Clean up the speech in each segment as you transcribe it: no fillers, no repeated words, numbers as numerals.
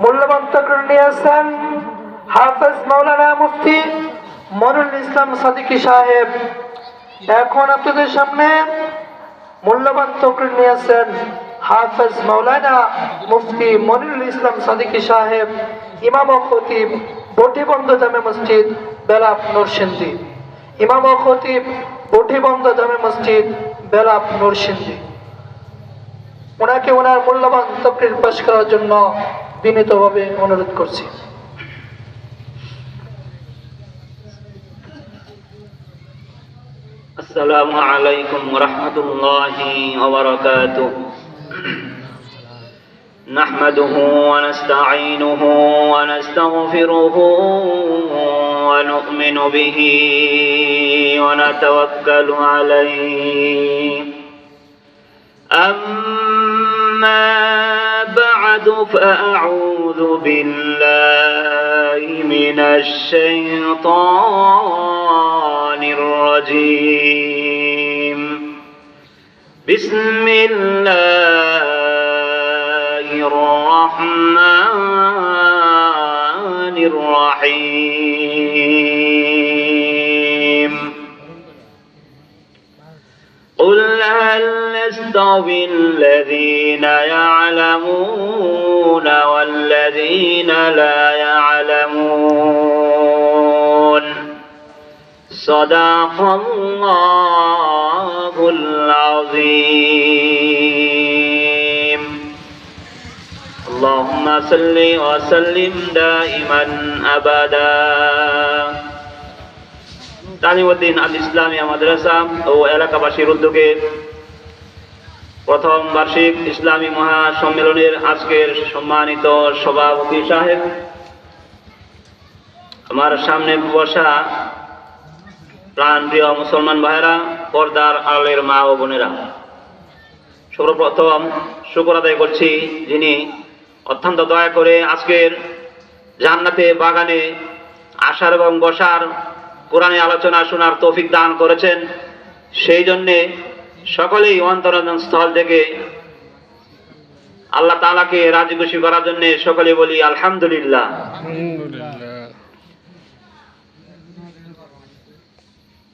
মূল্যবান তকরীর নিয়েছেন হাফেজ মাওলানা মুফতি মনিরুল ইসলাম সাদিকী সাহেব। এখন আপনাদের সামনে মূল্যবান তকরীর নিয়েছেন হাফেজ মাওলানা মুফতি মনিরুল ইসলাম সাদিকী সাহেব, ইমাম ও খতিব, বটিবন্ধ জামে মসজিদ, বেলাব নরসিংদী। ইমাম ও খতিব, বটিবন্ধ জামে মসজিদ, বেলাব নরসিংদী। ওনাকে ওনার মূল্যবান তকরীর পেশ করার জন্য বিনীতভাবে অনুরোধ করছি। আসসালামু আলাইকুম ওয়া রাহমাতুল্লাহি ওয়া বারাকাতুহু। নাহমাদুহু ওয়া নাস্তাঈনুহু ওয়া নাস্তাগফিরুহু ওয়া নু'মিনু বিহি ওয়া নাতাওয়াক্কালু আলাইহি। أما بعد فأعوذ بالله من الشيطان الرجيم. بسم الله الرحمن الرحيم. قل هل يستوي الذين يعلمون والذين لا يعلمون. صدق الله العظيم. اللهم صل وسلم دائما أبدا. তালিমউদ্দিন আল ইসলামিয়া মাদ্রাসা ও এলাকাবাসীর উদ্যোগে প্রথম বার্ষিক ইসলামী মহাসম্মেলনের আজকের সম্মানিত সভাপতি সাহেব, আমার সামনে বসা প্রাণপ্রিয় মুসলমান ভাইরা, পর্দার আড়ালের মা ও বোনেরা, সর্বপ্রথম শুকর আদায় করছি যিনি অত্যন্ত দয়া করে আজকের জান্নাতে বাগানে আসার এবং বসার, কোরআনে আলোচনা শোনার তৌফিক দান করেছেন। সেই জন্যে সকলেই অন্তরঞ্জন স্থল থেকে আল্লাহ তাআলাকে রাজি খুশি করার জন্য সকলে বলি আলহামদুলিল্লাহ।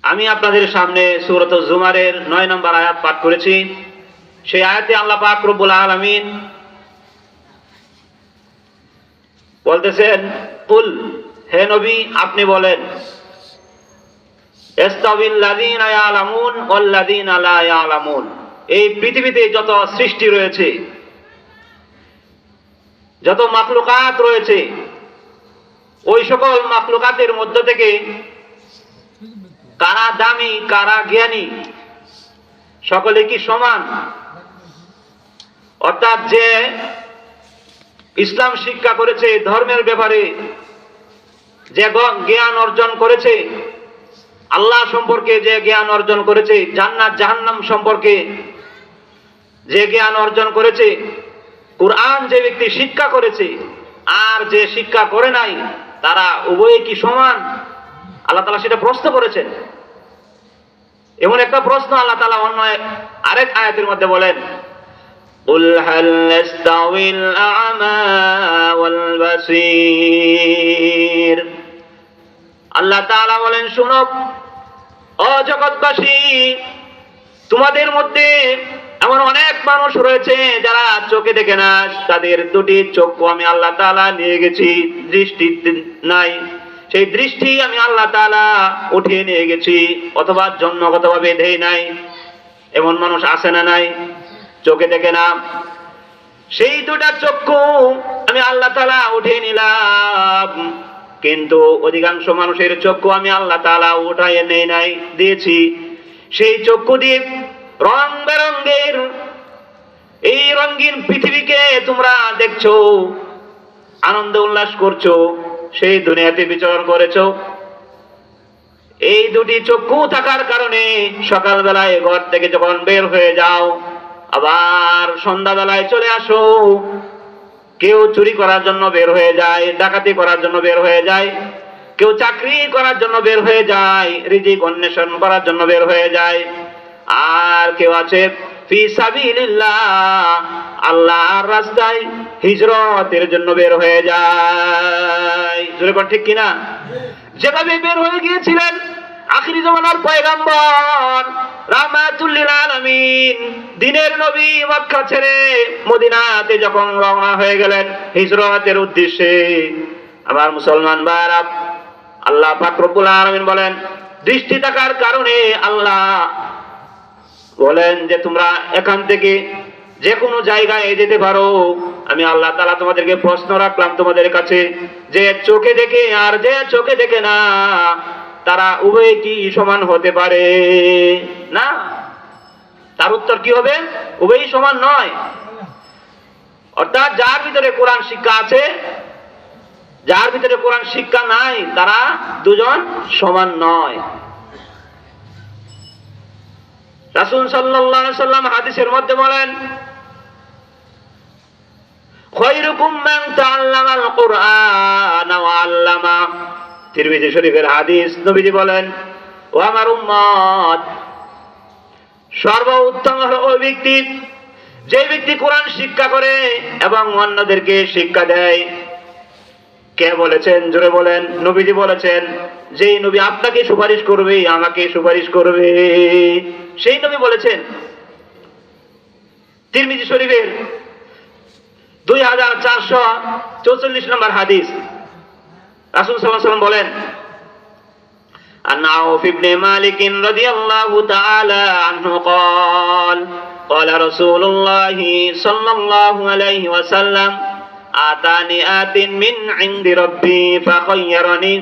আমি আপনাদের সামনে সূরাত জুমারের 9 নম্বর আয়াত পাঠ করেছি। সেই আয়াতে আল্লাহ পাক রব্বুল আলামিন বলতেছেন, কুল, হে নবী আপনি বলেন, ইস্তাবিল্লাযীনা ইয়ালামুন ওয়াল্লাযীনা লা ইয়ালামুন। এই পৃথিবীতে যত সৃষ্টি রয়েছে, যত মাখলুকাত রয়েছে, ওই সকল মাখলুকাতের মধ্য থেকে কারা দামি, কারা জ্ঞানী, সকলে কি সমান? অর্থাৎ যে ইসলাম শিক্ষা করেছে, ধর্মের ব্যাপারে যে জ্ঞান অর্জন করেছে, আল্লাহ সম্পর্কে যে জ্ঞান অর্জন করেছে, জান্নাত জাহান্নাম সম্পর্কে যে জ্ঞান অর্জন করেছে, কুরআন যে ব্যক্তি শিক্ষা করেছে আর যে শিক্ষা করে নাই, তারা উভয়ে কি সমান? আল্লাহ তাআলা সেটা প্রশ্ন করেছেন। এমন একটা প্রশ্ন আল্লাহ তাআলা অন্য আরেক আয়াতের মধ্যে বলেন, কুল হাল ইস্তাউইল আ'মা ওয়াল বাসীর। আল্লাহ তাআলা বলেন, শুনো ও জগৎবাসী, তোমাদের মধ্যে এমন অনেক মানুষ রয়েছে যারা চোখে দেখে না, তাদের দুটি চক্ষু আমি আল্লাহ তাআলা নিয়ে গেছি, দৃষ্টি নাই, সেই দৃষ্টি আমি আল্লাহ তাআলা উঠিয়ে নিয়ে গেছি, অথবা জন্মগতভাবে দেই নাই। এমন মানুষ আছে না নাই? চোখে দেখে না, সেই দুটা চক্ষু আমি আল্লাহ তাআলা উঠিয়ে নিলাম, কিন্তু অধিকাংশ মানুষের চক্ষু আমি আল্লাহ তাআলা উঠাইয়ে নেই নাই, দিয়েছি। সেই চক্ষু দিয়ে রং বেরঙের এই রঙিন পৃথিবীকে তোমরা দেখছো, আনন্দ উল্লাস করছো, সেই দুনিয়াতে বিচরণ করেছো। এই দুটি চক্ষু থাকার কারণে সকালবেলায় ঘর থেকে যখন বের হয়ে যাও, আবার সন্ধ্যাবেলায় চলে আসো। কেউ চুরি করার জন্য বের হয়ে যায়, ডাকাতি করার জন্য বের হয়ে যায়, কেউ চাকরি করার জন্য বের হয়ে যায়, রিজিক অন্বেষণ করার জন্য বের হয়ে যায়, আর কেউ আছে ফি সাবিলিল্লাহ, আল্লাহর রাস্তায় হিজরতের জন্য বের হয়ে যায়। জোরে কোন ঠিক কিনা? যেভাবে বের হয়ে গিয়েছিলেন আখিরি জামানার পয়গম্বর রাহমাতুল লিল আলামিন, দিনের নবী, মক্কা ছেড়ে মদিনাতে যখন রওনা হয়ে গেলেন হিজরতের উদ্দেশ্যে, আমার মুসলমান ভাইরা, আল্লাহ পাক রব্বুল আলামিন বলেন, দৃষ্টি থাকার কারণে আল্লাহ বলেন যে তোমরা এখান থেকে যে কোনো জায়গায় যেতে পারো। আমি আল্লাহ তাআলা তোমাদেরকে প্রশ্ন রাখলাম তোমাদের কাছে, যে চোখে দেখে আর যে চোখে দেখে না, তারা উভয় কি সমান হতে পারে? না। তার উত্তর কি হবে? উভয়ই সমান নয়। অর্থাৎ যার ভিতরে কোরআন শিক্ষা আছে, যার ভিতরে কোরআন শিক্ষা নাই, তারা দুজন সমান নয়। রাসূল সাল্লাল্লাহু আলাইহি সাল্লাম হাদিসের মধ্যে বলেন, খায়রুকুম মান তাআল্লামাল কুরআন ওয়া আল্লামা। তিরমিজি শরীফের হাদিস। নবীজি বলেন, ও আমার উম্মত, সর্বোত্তম হলো ওই ব্যক্তি যে ব্যক্তি কোরআন শিক্ষা করে এবং অন্যদেরকে শিক্ষা দেয়। কে বলেছেন? জোরে বলেন। নবীজি বলেছেন, যেই নবী আপনাকে সুপারিশ করবে, আমাকে সুপারিশ করবে, সেই নবী বলেছেন। তিরমিজি শরীফের 2444 নম্বর হাদিস। রাসূল সাল্লাল্লাহু আলাইহি ওয়াসাল্লাম বলেন, عن عوف بن مالك رضي الله تعالى عنه قال قال رسول الله صلى الله عليه وسلم آتاني آت من عند ربي فخيرني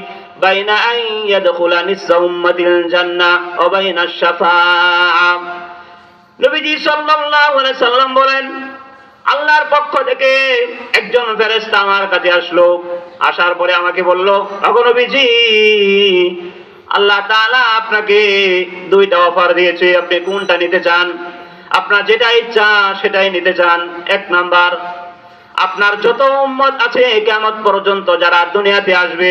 بين أن يدخل نصف أمة الجنة وبين الشفاعة। নবীজি সাল্লাল্লাহু আলাইহি সাল্লাম বলেন, আল্লাহর পক্ষ থেকে একজন ফেরেশতা আমার কাছে আসলো। আসার পরে আমাকে বলল, ওগো নবীজি, আল্লাহ তাআলা আপনাকে দুইটা অফার দিয়েছে, আপনি কোনটা নিতে চান? আপনার যেটা ইচ্ছা সেটাই নিতে চান। এক নাম্বার, আপনার যত উম্মত আছে কিয়ামত পর্যন্ত যারা দুনিয়াতে আসবে,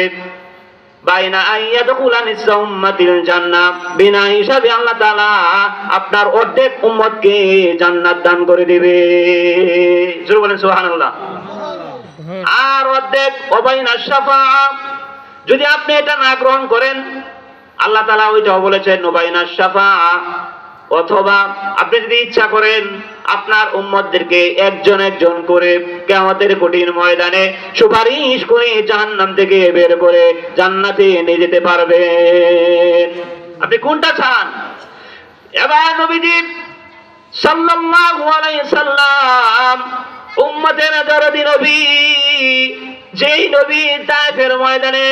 বাইনা আইয়াদখুলা নিসা উম্মাতিল জান্নাহ, বিনা হিসাবে আল্লাহ তাআলা আপনার অর্ধেক উম্মতকে জান্নাত দান করে দিবে। জোরে বলেন সুবহানাল্লাহ। আর অর্ধেক ওবাইনা শাফাআ, যদি আপনি এটা না গ্রহণ করেন, আল্লাহ তাআলা ওইটাও বলেছেন ওবাইনা শাফাআ, অথবা আপনি যদি ইচ্ছা করেন আপনার উম্মতদেরকে একজন একজন করে কিয়ামতের কঠিন ময়দানে সুপারিশ করে জাহান্নাম থেকে বের করে জান্নাতে নিয়ে যেতে পারবেন। আপনি কোনটা চান? এবার নবীজি সাল্লাল্লাহু আলাইহি সাল্লাম উম্মতের দরদি নবী, যেই নবী তায়েফের ময়দানে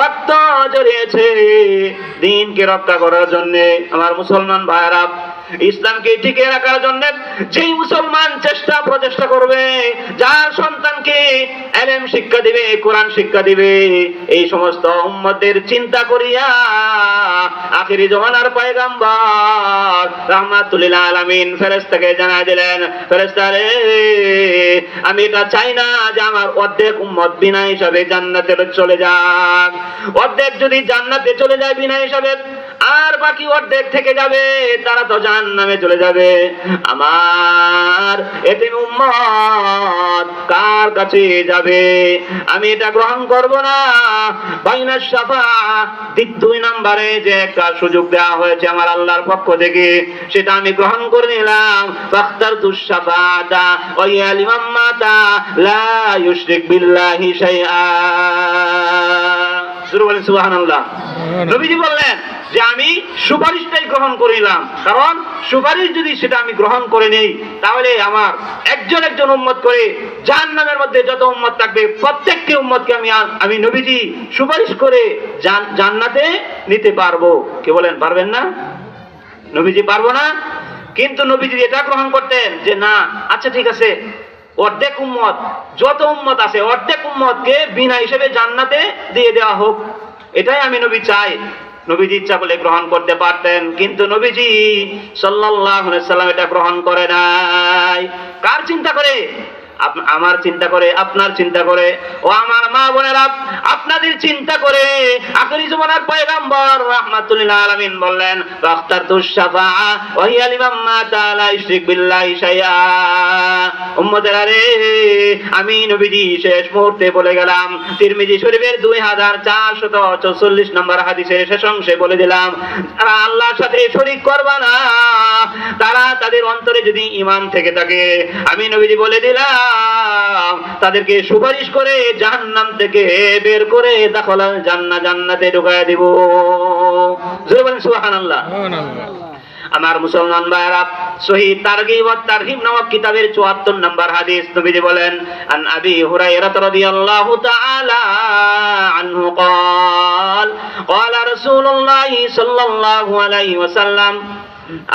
রক্ত ঝরিয়েছে দ্বীনকে রক্ষা করার জন্য, আমার মুসলমান ভাইরা, ইসলামকে টিকিয়ে রাখার জন্য যেই মুসলমান প্রচেষ্টা করবে, যার সন্তানকে ইলম শিক্ষা দিবে, কোরআন শিক্ষা দিবে, এই সমস্ত উম্মতের চিন্তা করিয়া আখিরি জামানার পয়গম্বর রাহমাতুল লিল আলামিন ফেরেশতাকে জানায় দিলেন, ফেরেশতা রে, আমি এটা চাই না যে আমার অর্ধেক উম্মত বিনা হিসাবে জান্নাতে চলে যাক। অর্ধেক যদি জান্নাতে চলে যায় বিনা হিসাবে, আর বাকি অর্ধেক থেকে যাবে, তারা তো জাহান্নামে চলে যাবে। আমার এতিম উম্মত কার কাছে যাবে? আমি এটা গ্রহণ করব না। বাইনা শাফাআ, 2 নম্বরে যে একটা সুযোগ দেওয়া হয়েছে আমার আল্লাহর পক্ষ থেকে, সেটা আমি গ্রহণ করে নিলাম। ফাখতারতুশ শাফাআতা ওয়া ইয়া লিমান মাতা লা ইউশরিক বিল্লাহি শাইআ। জোরে বলেন সুবহানাল্লাহ। নবীজি বললেন যে আমি সুপারিশটাই গ্রহণ করিলাম, কারণ সুপারিশ যদি সেটা আমি গ্রহণ করে নেই, তাহলে আমার একজন একজন উম্মত করে জাহান্নামের মধ্যে যত উম্মত থাকবে প্রত্যেকটি উম্মতকে আমি নবীজি সুপারিশ করে জান্নাতে নিতে পারবো। কে বলেন পারবেন না? নবীজি পারবো না? কিন্তু নবীজি এটা গ্রহণ করতেন যে না, আচ্ছা ঠিক আছে, অর্ধেক উম্মত, যত উম্মত আছে অর্ধেক উম্মতকে বিনা হিসেবে জান্নাতে দিয়ে দেওয়া হোক, এটাই আমি নবী চাই। নবীজি ইচ্ছা করলে গ্রহণ করতে পারতেন, কিন্তু নবীজি সাল্লাল্লাহু আলাইহি সাল্লাম এটা গ্রহণ করে নাই। কার চিন্তা করে? আমার চিন্তা করে, আপনার চিন্তা করে, ও আমার মা বোনেরা আপনাদের চিন্তা করে আখিরি জামানার পয়গম্বর রাহমাতুল লিল আলামিন বললেন ওয়াক্তারতুশ শাফাআ ওয়া হিয়া লিমান মাতা লা ইশরিক বিল্লাহি শাইআ। উম্মতেরা রে, আমি নবীজি শেষ মুহূর্তে বলে গেলাম, তিরমিজি শরীফের 2444 নম্বর হাদিসের শেষ অংশে বলে দিলাম, যারা আল্লাহর সাথে শরীক করবে না তারা তাদের অন্তরে যদি ঈমান থেকে থাকে, আমি নবীজি বলে দিলাম তাদেরকে সুপারিশ করে জাহান্নাম থেকে বের করে দাখিলাল জান্নাহ, জান্নাতে ঢুকায় দিব। জোরে বলেন সুবহানাল্লাহ। আমার মুসলমান ভাইরা, সহিহ তারগীব ওয়াত তারহিব নামক কিতাবের 74 নম্বর হাদিস নবীজি বলেন, আন আবি হুরায়রা রাদিয়াল্লাহু তাআলা আনহু قال قال رسول الله صلى الله عليه وسلم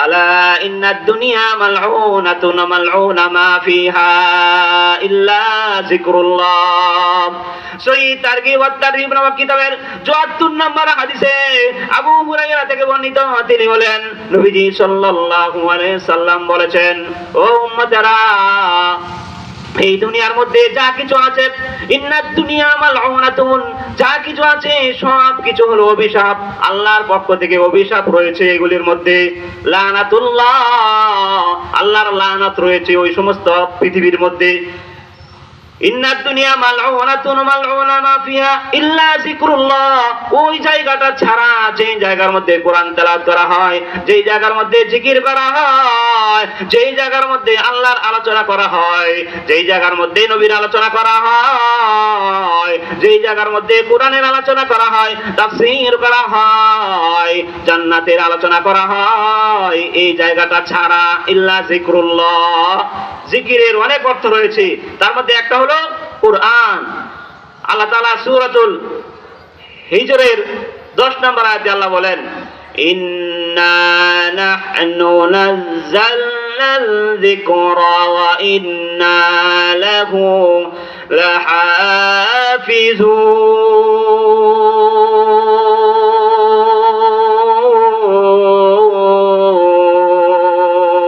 আলা ইন্নাদ দুনিয়া মালউনাতুন মালউনা মা ফিহা ইল্লা যিকরুল্লাহ। সহিহ তারগীব ওয়াত তারহিব নামক কিতাবের 74 নম্বর হাদিসে আবু হুরায়রা থেকে বর্ণিত, তিনি বলেন নবীজি সাল্লাল্লাহু আলাইহি সাল্লাম বলেছেন, ও উম্মতেরা, এই দুনিয়ার মধ্যে যা কিছু আছে, ইন্নাদ দুনিয়া মালউনাতুন, যা কিছু আছে সব কিছু হলো অভিশাপ, আল্লাহর পক্ষ থেকে অভিশাপ রয়েছে এগুলির মধ্যে। লানাতুল্লাহ, আল্লাহর লানাত রয়েছে ওই সমস্ত পৃথিবীর মধ্যে। ইন্নাদ দুনিয়া মালউনাতুন মালউনা মা ফিহা ইল্লা যিকরুল্লাহ, ওই জায়গাটা ছাড়া, যে জায়গার মধ্যে কোরআন তেলাওয়াত করা হয়, যেই জায়গার মধ্যে জিকির করা হয়, যেই জায়গার মধ্যে আল্লাহর আলোচনা করা হয়, যেই জায়গার মধ্যে নবীর আলোচনা করা হয়, যেই জায়গার মধ্যে কোরআনের আলোচনা করা হয়, তাফসীর করা হয়, জান্নাতের আলোচনা করা হয়, এই জায়গাটা ছাড়া ইল্লা যিকরুল্লাহ। জিকিরের অনেক অর্থ রয়েছে, তার মধ্যে একটা হলো কুরআন। আল্লাহ তাআলা সূরাতুল হিজরের 10 নম্বর আয়াতে আল্লাহ বলেন, ইন্না নাহনু নাযালনাল যিকরা ওয়া ইন্না লাহু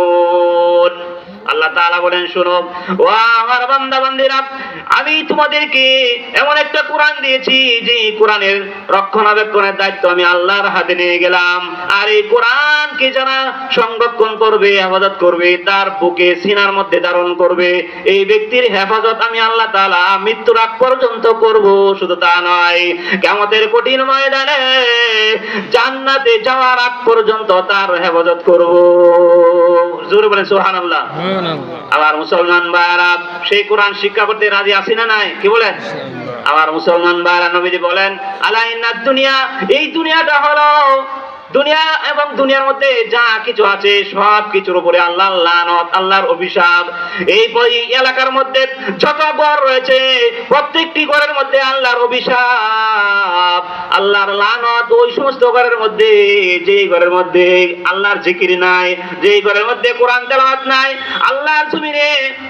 লাহাফিজুন। আল্লাহ তাআলা বলেন, শোনো ও আমার বান্দা বান্দিরা, আমি তোমাদেরকে এমন একটা কোরআন দিয়েছি যে কোরআনের রক্ষণাবেক্ষণের দায়িত্ব আমি আল্লাহর হাতে নিয়ে গেলাম। আর এই কোরআনকে যারা সংরক্ষণ করবে, হেফাজত করবে, তার বুকে সিনার মধ্যে ধারণ করবে, এই ব্যক্তির হেফাজত আমি আল্লাহ তাআলা মৃত্যুর আগ পর্যন্ত করব। শুধু তা নয়, কিয়ামতের কঠিন ময়দানে জান্নাতে যাওয়ার আগ পর্যন্ত তার হেফাজত করব। জোরে বলেন সুবহানাল্লাহ। আমার মুসলমান ভাইরা, সেই কোরআন শিক্ষা করতে রাজি আছি না নাই? কি বলেন? আমার মুসলমান ভাইরা, নবীজি বলেন, আলা ইন্নাদ দুনিয়া, এই দুনিয়াটা হলো, দুনিয়া এবং দুনিয়ার মধ্যে যা কিছু আছে সব কিছুর উপরে আল্লাহর লানত, আল্লাহর অভিশাপ। এই এলাকার মধ্যে যত ঘর রয়েছে প্রত্যেকটি ঘরের মধ্যে আল্লাহর অভিশাপ, আল্লাহর লানত। ওই সমস্ত ঘরের মধ্যে, যেই ঘরের মধ্যে আল্লাহর জিকির নাই, যেই ঘরের মধ্যে কোরআন তেলাওয়াত নাই, আল্লাহর জমিনে,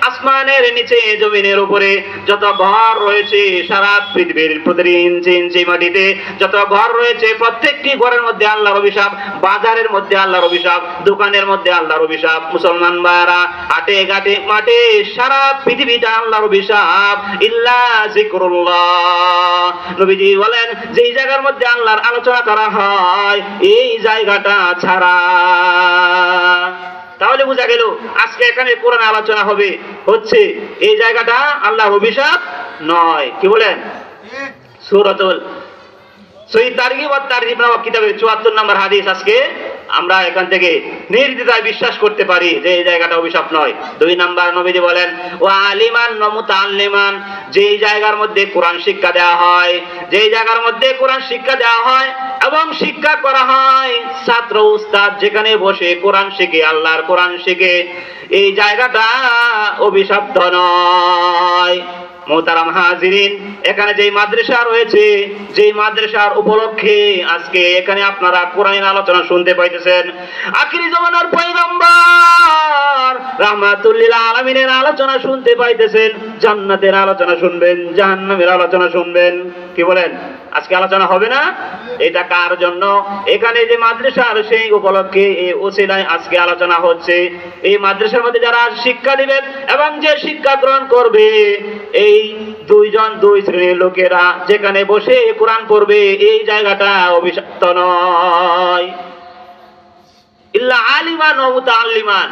আসমানের নিচে, জমিনের উপরে যত ঘর রয়েছে, সারা পৃথিবীর প্রতিটি ইঞ্চি ইঞ্চি মাটিতে যত ঘর রয়েছে প্রত্যেকটি ঘরের মধ্যে আল্লাহর অভিশাপ। বাজারের মধ্যে আল্লাহর অভিশাপ, দোকানের মধ্যে আল্লাহর অভিশাপ। মুসলমান ভাইরা, হাটে ঘাটে মাঠে সারা পৃথিবীটা আল্লাহর অভিশাপ, ইল্লা যিকরুল্লাহ। নবীজি বলেন, যেই জায়গার মধ্যে আল্লাহর আলোচনা করা হয় এই জায়গাটা ছাড়া। তাহলে বোঝা গেল আজকে এখানে কোরআন আলোচনা হচ্ছে, এই জায়গাটা আল্লাহর অভিশাপ নয়। কি বলেন? সূরাতুল সহিহ তারগীব ওয়াত তারহিব নামক কিতাবের 74 নম্বর হাদিস আজকে আমরা এখান থেকে নির্দ্বিধায় বিশ্বাস করতে পারি যে এই জায়গাটা অভিশাপ নয়। 2 নাম্বার, নবীজি বলেন, ওয়া আলিমান ওয়া মুতাআল্লিমান, যেই জায়গার মধ্যে কোরআন শিক্ষা দেওয়া হয়, যেই জায়গার মধ্যে কোরআন শিক্ষা দেওয়া হয় এবং শিক্ষা করা হয়, ছাত্র উস্তাদ যেখানে বসে কোরআন শিখে, আল্লাহর কোরআন শিখে, এই জায়গাটা অভিশপ্ত নয়। মোহতারাম হাজিরিন, এখানে যেই মাদ্রাসা রয়েছে, যেই মাদ্রাসার উপলক্ষে আজকে এখানে আপনারা কোরআনের আলোচনা শুনতে পাইতেছেন, আখিরি জামানার পয়গম্বর রাহমাতুল লিল আলামিনের আলোচনা শুনতে পাইতেছেন, জান্নাতের আলোচনা শুনবেন, জাহান্নামের আলোচনা শুনবেন। কি বলেন? আজকে আলোচনা হবে না। এটা কার জন্য? এখানে যে মাদ্রাসার সেই উপলক্ষে এই ওসিলায় আজকে আলোচনা হচ্ছে। এই মাদ্রাসার মধ্যে যারা শিক্ষা দিবেন এবং যে শিক্ষা গ্রহণ করবে, এই দুই শ্রেণীর লোকেরা যেখানে বসে কোরআন পড়বে, এই জায়গাটা অভিশপ্ত নয়। ইল্লা আলিমান ওয়া মুতাআল্লিমান,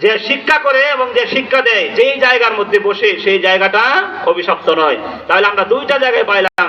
যে শিক্ষা করে এবং যে শিক্ষা দেয়, যেই জায়গার মধ্যে বসে সেই জায়গাটা অভিশপ্ত নয়। তাহলে আমরা দুইটা জায়গায় পাইলাম,